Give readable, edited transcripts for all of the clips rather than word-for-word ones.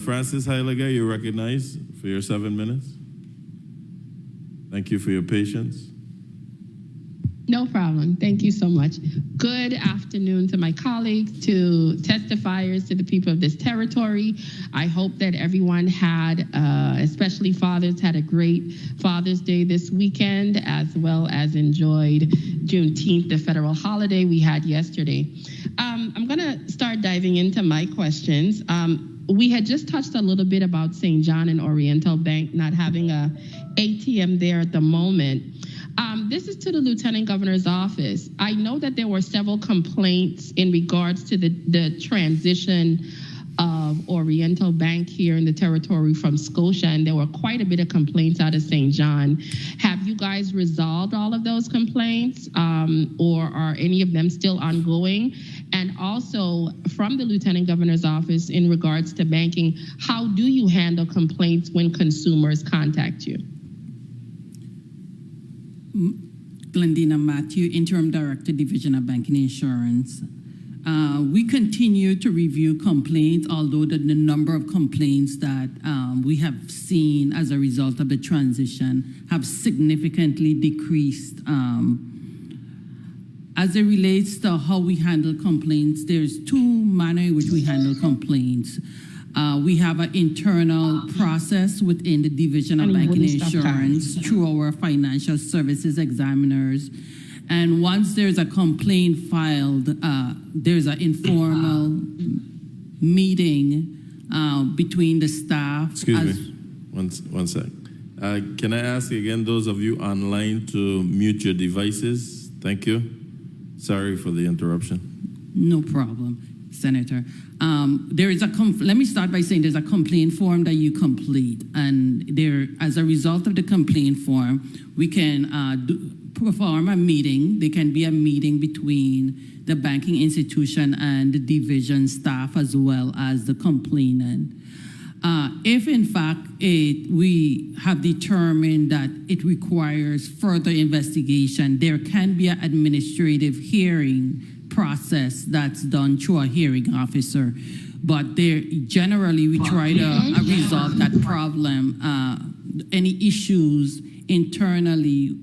Francis Heyliger, you're recognized for your 7 minutes. Thank you for your patience. No problem. Thank you so much. Good afternoon to my colleagues, to testifiers, to the people of this territory. I hope that everyone had, especially fathers, had a great Father's Day this weekend, as well as enjoyed Juneteenth, the federal holiday we had yesterday. I'm going to start diving into my questions. We had just touched a little bit about St. John and Oriental Bank not having a ATM there at the moment. This is to the Lieutenant Governor's office. I know that there were several complaints in regards to the transition of Oriental Bank here in the territory from Scotia, and there were quite a bit of complaints out of St. John. Have you guys resolved all of those complaints, or are any of them still ongoing? And also, from the Lieutenant Governor's office in regards to banking, how do you handle complaints when consumers contact you? Glendina Matthew, Interim Director, Division of Banking and Insurance. We continue to review complaints, although the number of complaints that we have seen as a result of the transition have significantly decreased. As it relates to how we handle complaints, there's two manners in which we handle complaints. We have an internal process within the Division of Banking and Insurance through our financial services examiners. And once there's a complaint filed, there's an informal meeting between the staff. Excuse me, one sec. Can I ask again, those of you online, to mute your devices? Thank you. Sorry for the interruption. No problem, Senator. There is let me start by saying there's a complaint form that you complete, and there, as a result of the complaint form, we can perform a meeting. There can be a meeting between the banking institution and the division staff as well as the complainant. If in fact we have determined that it requires further investigation, there can be an administrative hearing process that's done through a hearing officer. But generally we try to resolve that problem, any issues internally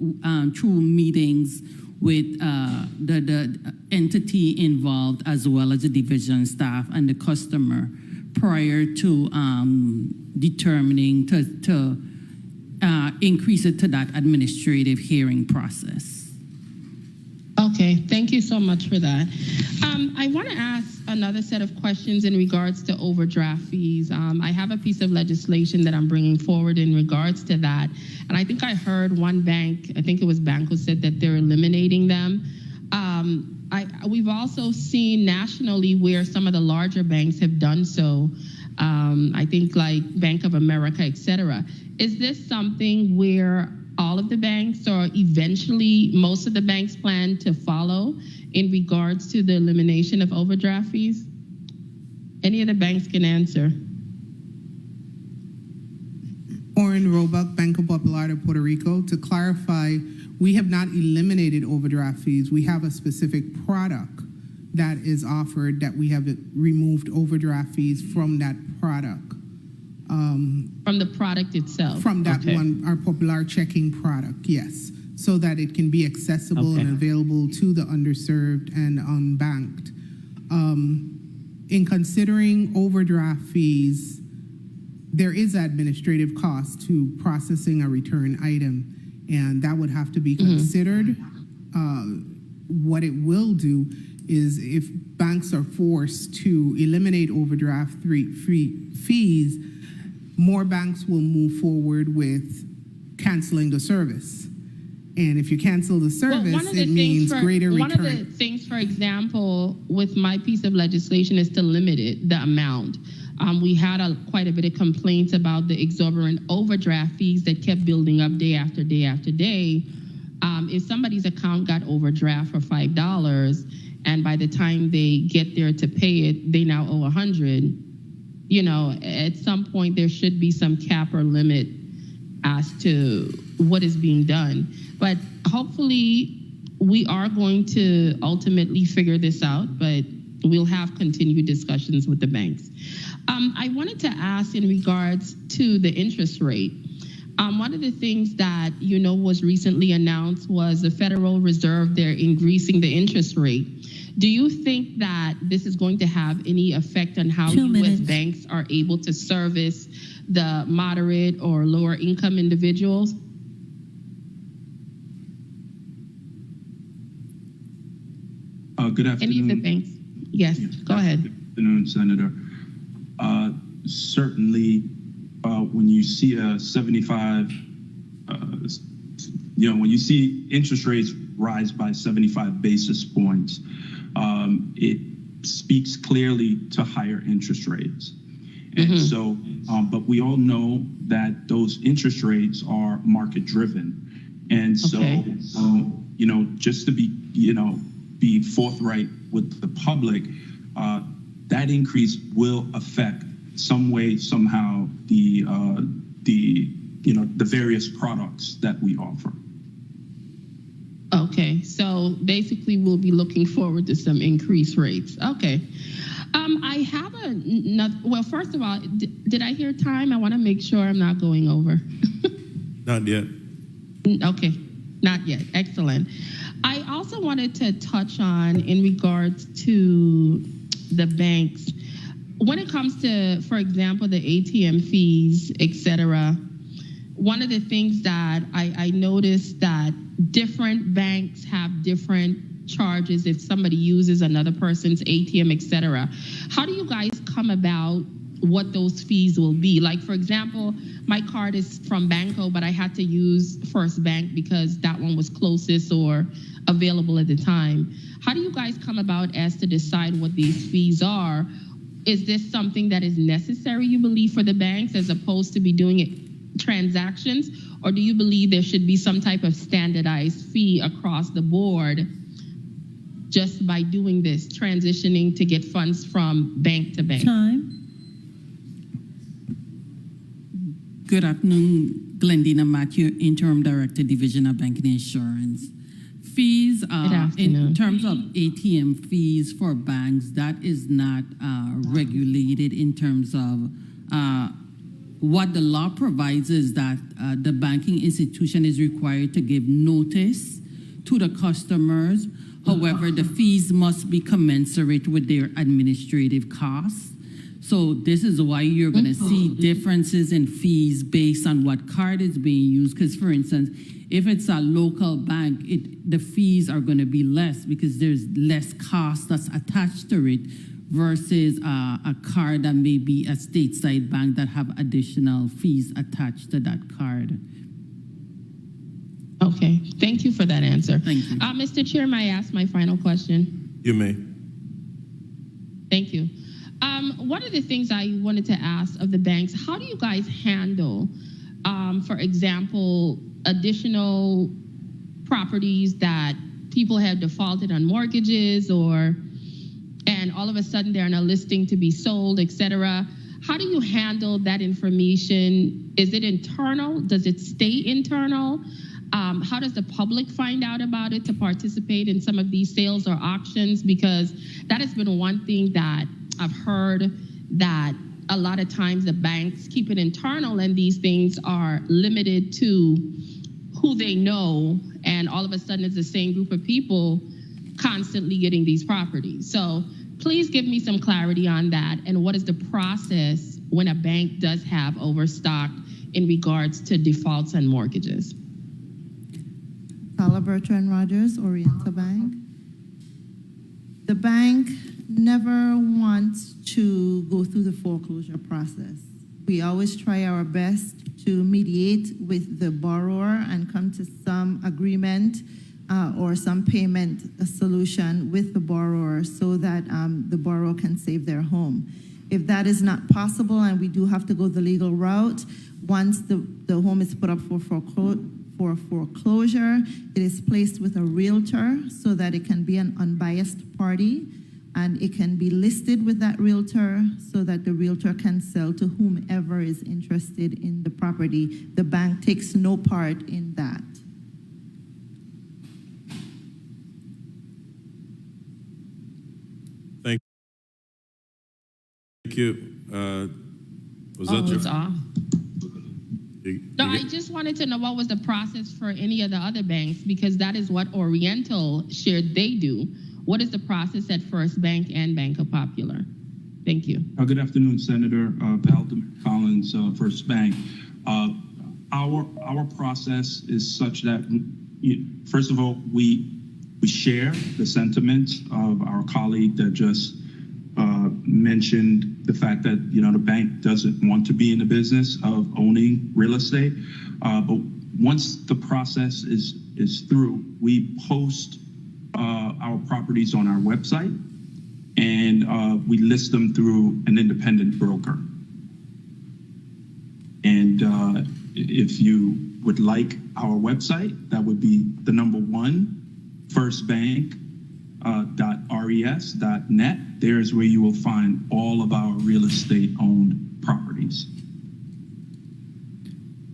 through meetings with the entity involved, as well as the division staff and the customer, prior to determining to increase it to that administrative hearing process. Okay, thank you so much for that. I want to ask another set of questions in regards to overdraft fees. I have a piece of legislation that I'm bringing forward in regards to that. And I think I heard one bank, I think it was Banco, said that they're eliminating them. We've also seen nationally where some of the larger banks have done so. I think like Bank of America, et cetera. Is this something where all of the banks, or eventually most of the banks, plan to follow in regards to the elimination of overdraft fees? Any of the banks can answer. Oren Roebuck, Banco Popular de Puerto Rico. To clarify, we have not eliminated overdraft fees. We have a specific product that is offered that we have removed overdraft fees from that product. From the product itself? From that one, our Popular checking product, yes. So that it can be accessible and available to the underserved and unbanked. In considering overdraft fees, there is administrative cost to processing a return item, and that would have to be considered. What it will do is, if banks are forced to eliminate overdraft fees, more banks will move forward with canceling the service. And if you cancel the service, it means greater return. One of the things, for example, with my piece of legislation is to limit it, the amount. We had quite a bit of complaints about the exorbitant overdraft fees that kept building up day after day after day. If somebody's account got overdraft for $5, and by the time they get there to pay it, they now owe $100, you know, at some point there should be some cap or limit as to what is being done. But hopefully we are going to ultimately figure this out, but we'll have continued discussions with the banks. I wanted to ask in regards to the interest rate. One of the things that was recently announced was the Federal Reserve, they're increasing the interest rate. Do you think that this is going to have any effect on how you as banks are able to service the moderate or lower income individuals? Good afternoon. Any of the banks? Yes, go ahead. Good afternoon, Senator. Certainly, when you see a 75, when you see interest rates rise by 75 basis points, it speaks clearly to higher interest rates. And so, but we all know that those interest rates are market driven. And so, just to be forthright with the public, that increase will affect some way, somehow, the various products that we offer. Okay, so basically we'll be looking forward to some increased rates. Okay. I have well, first of all, did I hear time? I want to make sure I'm not going over. Not yet. Okay, not yet. Excellent. I also wanted to touch on in regards to the banks. When it comes to, for example, the ATM fees, et cetera, one of the things that I noticed that different banks have different charges if somebody uses another person's ATM, et cetera. How do you guys come about what those fees will be? Like, for example, my card is from Banco, but I had to use First Bank because that one was closest or available at the time. How do you guys come about as to decide what these fees are? Is this something that is necessary, you believe, for the banks as opposed to be doing it transactions? Or do you believe there should be some type of standardized fee across the board just by doing this, transitioning to get funds from bank to bank? Time. Good afternoon, Glendina Matthew, Interim Director, Division of Banking and Insurance. Fees, in terms of ATM fees for banks, that is not regulated in terms of what the law provides is that the banking institution is required to give notice to the customers. However, the fees must be commensurate with their administrative costs. So this is why you're going to see differences in fees based on what card is being used. Because, for instance, if it's a local bank, the fees are going to be less because there's less cost that's attached to it versus a card that may be a stateside bank that have additional fees attached to that card. Okay, thank you for that answer. Thank you. Mr. Chair, may I ask my final question? You may. Thank you. One of the things I wanted to ask of the banks, how do you guys handle, for example, additional properties that people have defaulted on mortgages and all of a sudden they're on a listing to be sold, et cetera? How do you handle that information? Is it internal? Does it stay internal? How does the public find out about it to participate in some of these sales or auctions? Because that has been one thing that I've heard, that a lot of times the banks keep it internal and these things are limited to who they know, and all of a sudden it's the same group of people constantly getting these properties. So please give me some clarity on that, and what is the process when a bank does have overstock in regards to defaults and mortgages? Paula Bertrand Rogers, Oriental Bank. The bank never wants to go through the foreclosure process. We always try our best to mediate with the borrower and come to some agreement or some payment solution with the borrower so that the borrower can save their home. If that is not possible and we do have to go the legal route, once the home is put up for foreclosure, it is placed with a realtor so that it can be an unbiased party, and it can be listed with that realtor so that the realtor can sell to whomever is interested in the property. The bank takes no part in that. Thank you. Was that your? It's off. you- No, you I get- just wanted to know what was the process for any of the other banks, because that is what Oriental shared they do. What is the process at First Bank and Bank of Popular? Thank you. Good afternoon, Senator Valdemar Collins, First Bank. Our process is such that, first of all, we share the sentiment of our colleague that just mentioned the fact that the bank doesn't want to be in the business of owning real estate. But once the process is through, we post our properties on our website, and we list them through an independent broker. And if you would like our website, that would be the number one, firstbank.res.net. There's where you will find all of our real estate owned properties.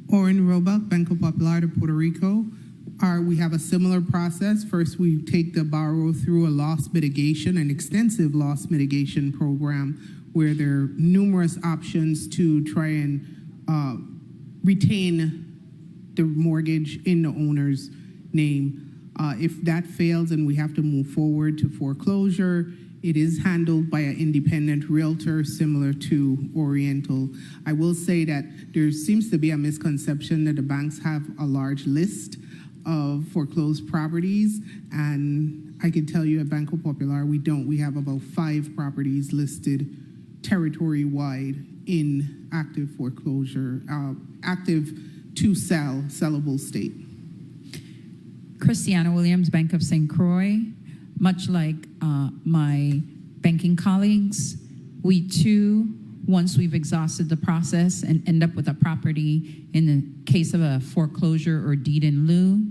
Oren Roebuck, Banco Popular de Puerto Rico. We have a similar process. First, we take the borrower through a loss mitigation, an extensive loss mitigation program, where there are numerous options to try and retain the mortgage in the owner's name. If that fails and we have to move forward to foreclosure, it is handled by an independent realtor similar to Oriental. I will say that there seems to be a misconception that the banks have a large list of foreclosed properties, and I can tell you at Banco Popular we don't. We have about 5 properties listed territory-wide in active foreclosure, active to sell, sellable state. Christiana Williams, Bank of St. Croix. Much like my banking colleagues, we too, once we've exhausted the process and end up with a property in the case of a foreclosure or deed in lieu,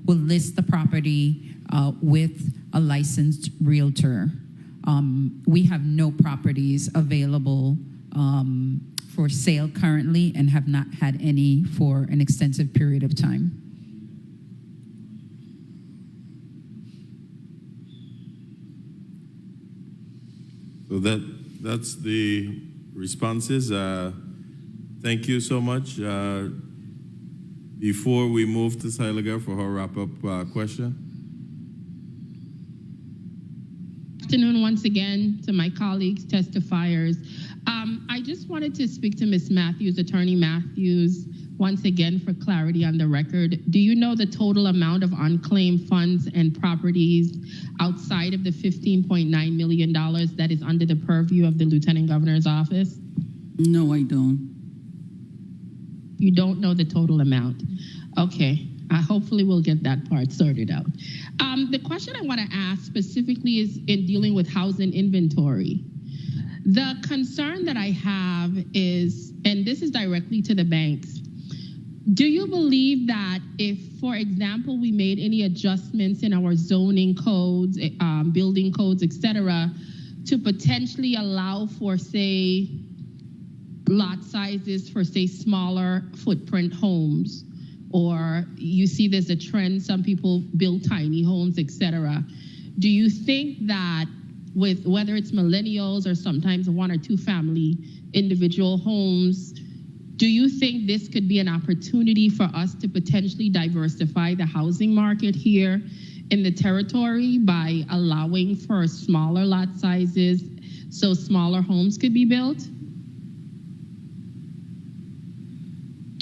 will list the property with a licensed realtor. We have no properties available for sale currently and have not had any for an extensive period of time. So that's the responses. Thank you so much. Before we move to Heyliger for her wrap-up question. Afternoon once again to my colleagues, testifiers. I just wanted to speak to Ms. Matthews, Attorney Matthews, once again for clarity on the record. Do you know the total amount of unclaimed funds and properties outside of the $15.9 million that is under the purview of the Lieutenant Governor's office? No, I don't. You don't know the total amount. Okay. Hopefully we'll get that part sorted out. The question I want to ask specifically is in dealing with housing inventory. The concern that I have is, and this is directly to the banks, do you believe that if, for example, we made any adjustments in our zoning codes, building codes, et cetera, to potentially allow for, say, lot sizes for, say, smaller footprint homes, or you see there's a trend, some people build tiny homes, et cetera. Do you think that with whether it's millennials or sometimes 1 or 2 family individual homes, do you think this could be an opportunity for us to potentially diversify the housing market here in the territory by allowing for smaller lot sizes so smaller homes could be built?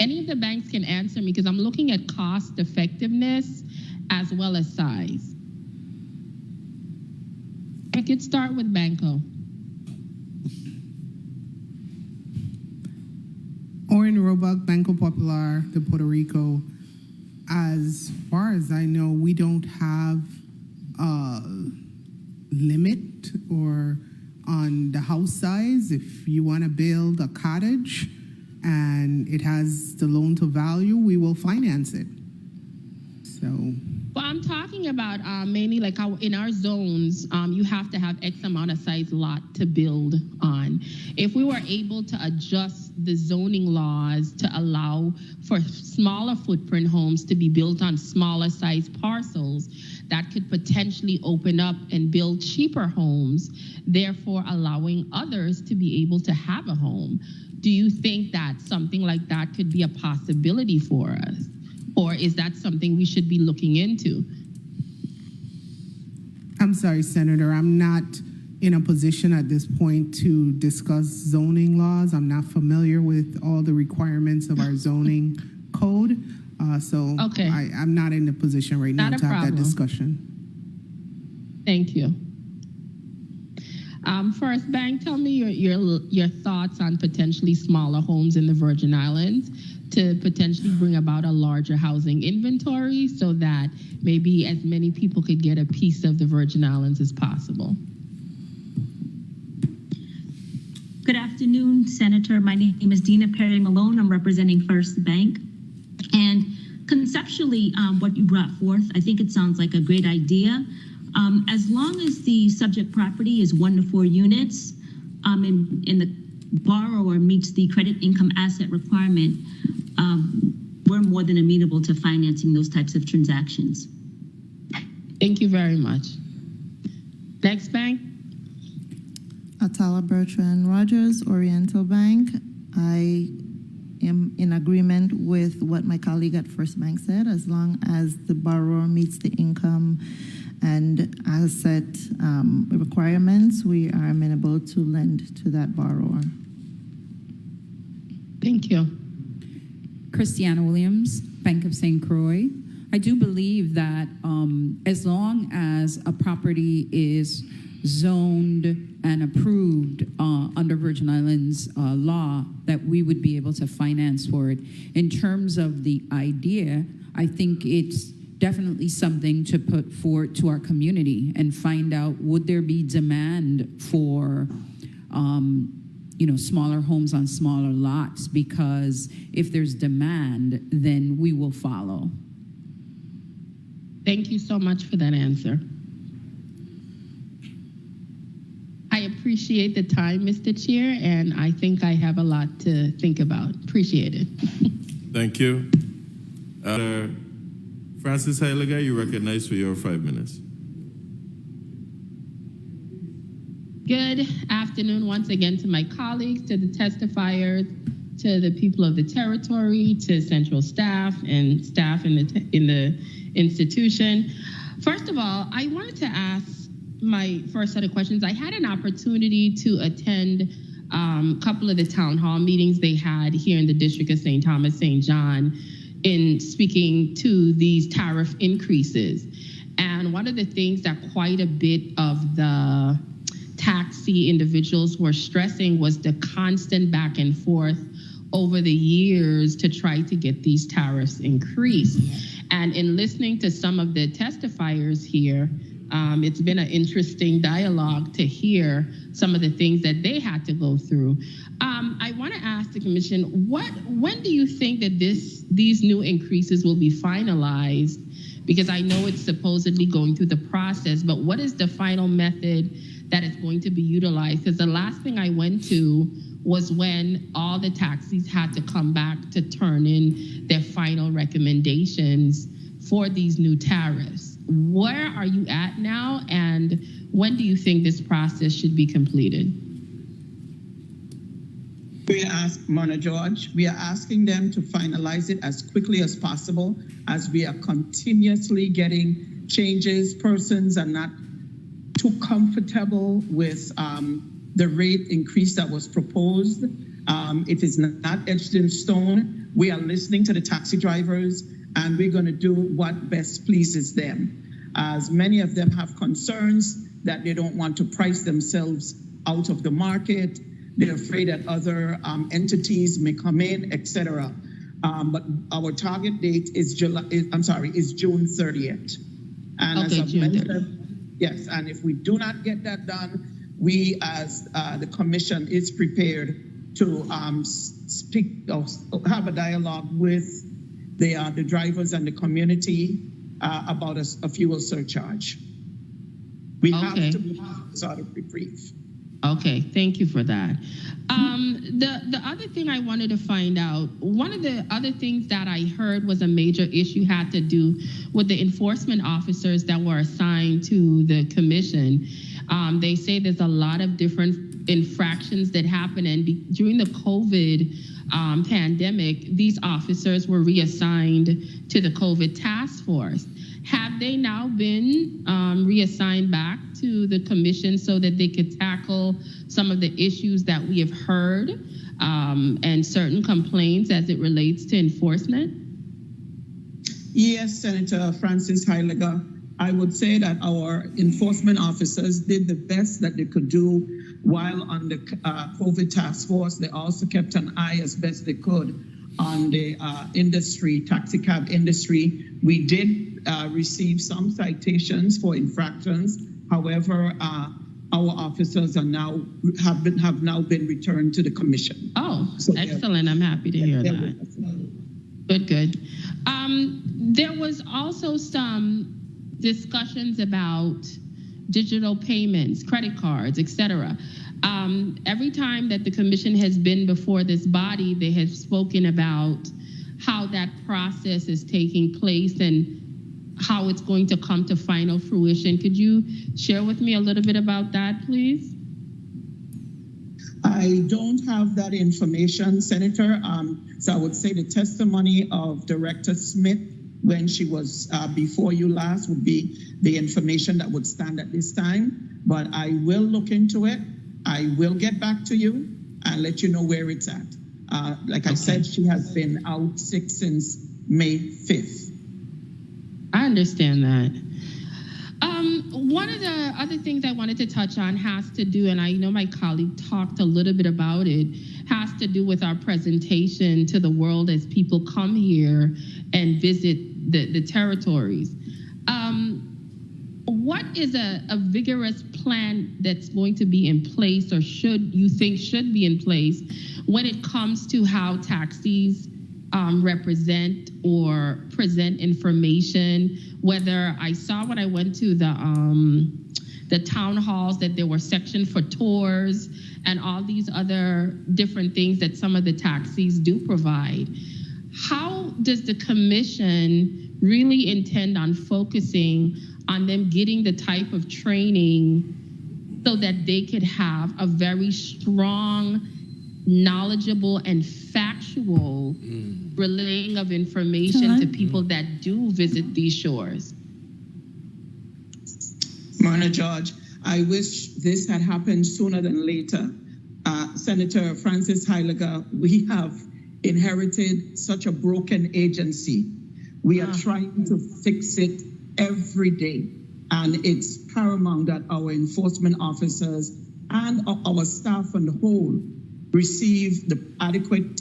Any of the banks can answer me because I'm looking at cost effectiveness as well as size. I could start with Banco. Oren Roebuck, Banco Popular de Puerto Rico. As far as I know, we don't have a limit or on the house size. If you want to build a cottage and it has the loan to value, we will finance it. So. Well, I'm talking about mainly like how in our zones, you have to have X amount of size lot to build on. If we were able to adjust the zoning laws to allow for smaller footprint homes to be built on smaller size parcels, that could potentially open up and build cheaper homes, therefore allowing others to be able to have a home. Do you think that something like that could be a possibility for us? Or is that something we should be looking into? I'm sorry, Senator, I'm not in a position at this point to discuss zoning laws. I'm not familiar with all the requirements of our zoning code. So Okay. I'm not in the position right now Not a to have that problem. discussion. Thank you. First Bank, tell me your thoughts on potentially smaller homes in the Virgin Islands to potentially bring about a larger housing inventory so that maybe as many people could get a piece of the Virgin Islands as possible. Good afternoon, Senator. My name is Dina Perry Malone. I'm representing First Bank. And conceptually, what you brought forth, I think it sounds like a great idea. As long as the subject property is 1 to 4 units, and the borrower meets the credit income asset requirement, we're more than amenable to financing those types of transactions. Thank you very much. Next Bank. Atala Bertrand Rogers, Oriental Bank. I am in agreement with what my colleague at First Bank said. As long as the borrower meets the income and asset requirements, we are amenable to lend to that borrower. Thank you. Christiana Williams, Bank of St. Croix. I do believe that as long as a property is zoned and approved under Virgin Islands law, that we would be able to finance for it. In terms of the idea, I think it's definitely something to put forward to our community and find out, would there be demand for smaller homes on smaller lots? Because if there's demand, then we will follow. Thank you so much for that answer. I appreciate the time, Mr. Chair, and I think I have a lot to think about. Appreciate it. Thank you. Francis Heyliger, you recognized for your 5 minutes. Good afternoon once again to my colleagues, to the testifiers, to the people of the territory, to central staff and staff in the institution. First of all, I wanted to ask my first set of questions. I had an opportunity to attend a couple of the town hall meetings they had here in the District of St. Thomas, St. John, in speaking to these tariff increases. And one of the things that quite a bit of the taxi individuals were stressing was the constant back and forth over the years to try to get these tariffs increased. And in listening to some of the testifiers here, it's been an interesting dialogue to hear some of the things that they had to go through. I want to ask the commission, when do you think that these new increases will be finalized? Because I know it's supposedly going through the process, but what is the final method that is going to be utilized? Because the last thing I went to was when all the taxis had to come back to turn in their final recommendations for these new tariffs. Where are you at now, and when do you think this process should be completed? Mona George, we are asking them to finalize it as quickly as possible, as we are continuously getting changes. Persons are not too comfortable with the rate increase that was proposed. It is not etched in stone. We are listening to the taxi drivers, and we're going to do what best pleases them, as many of them have concerns that they don't want to price themselves out of the market. They're afraid that other entities may come in, etc. But our target date is June 30th. And okay, as I've June 30th. mentioned, yes, and if we do not get that done, we as the commission is prepared to speak or have a dialogue with the drivers and the community about a fuel surcharge. We have to be sort of reprieve. Okay, thank you for that. The other thing I wanted to find out, one of the other things that I heard was a major issue had to do with the enforcement officers that were assigned to the commission. They say there's a lot of different infractions that happen, and during the COVID pandemic, these officers were reassigned to the COVID task force. Have they now been reassigned back to the commission so that they could tackle some of the issues that we have heard and certain complaints as it relates to enforcement? Yes, Senator Francis Heyliger. I would say that our enforcement officers did the best that they could do while on the COVID task force. They also kept an eye as best they could on the industry, taxi cab industry. We did receive some citations for infractions. However, our officers are now have now been returned to the commission. Oh, so excellent! I'm happy to hear that. Good. There was also some discussions about digital payments, credit cards, etc. Every time that the commission has been before this body, they have spoken about how that process is taking place and how it's going to come to final fruition. Could you share with me a little bit about that, please? I don't have that information, Senator. So I would say the testimony of Director Smith when she was before you last would be the information that would stand at this time. But I will look into it. I will get back to you and let you know where it's at. Like I said, she has been out sick since May 5th. I understand that. One of the other things I wanted to touch on has to do, and I know my colleague talked a little bit about it, has to do with our presentation to the world as people come here and visit the territories. What is a vigorous plan that's going to be in place, or should be in place when it comes to how taxis represent or present information? Whether I saw when I went to the town halls that there were sections for tours and all these other different things that some of the taxis do provide. How does the commission really intend on focusing on them getting the type of training so that they could have a very strong, knowledgeable, and factual relaying of information to people that do visit these shores? Myrna George, I wish this had happened sooner than later. Senator Francis Heyliger, we have inherited such a broken agency. We are trying to fix it every day. And it's paramount that our enforcement officers and our staff on the whole receive the adequate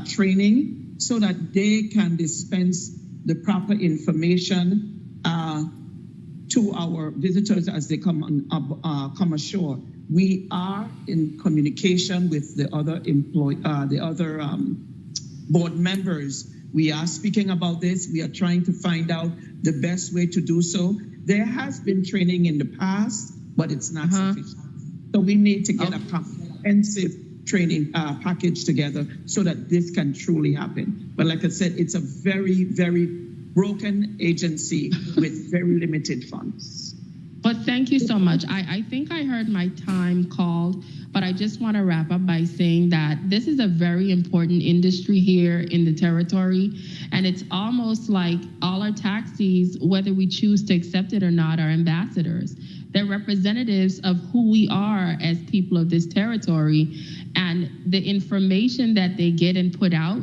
training so that they can dispense the proper information to our visitors as they come ashore. We are in communication with the other board members. We are speaking about this. We are trying to find out the best way to do so. There has been training in the past, but it's not sufficient. So we need to get a comprehensive training package together so that this can truly happen. But like I said, it's a very, very broken agency with very limited funds. But thank you so much. I think I heard my time called, but I just want to wrap up by saying that this is a very important industry here in the territory, and it's almost like all our taxis, whether we choose to accept it or not, are ambassadors. They're representatives of who we are as people of this territory, and the information that they get and put out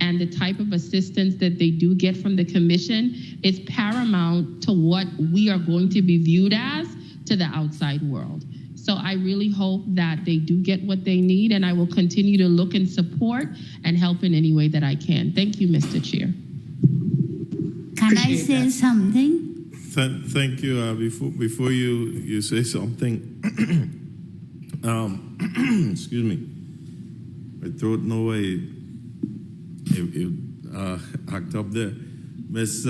and the type of assistance that they do get from the commission is paramount to what we are going to be viewed as to the outside world. So I really hope that they do get what they need, and I will continue to look and support and help in any way that I can. Thank you, Mr. Chair. Can I say something? Thank you. Before you say something, excuse me, my throat no way. It act up there. Miss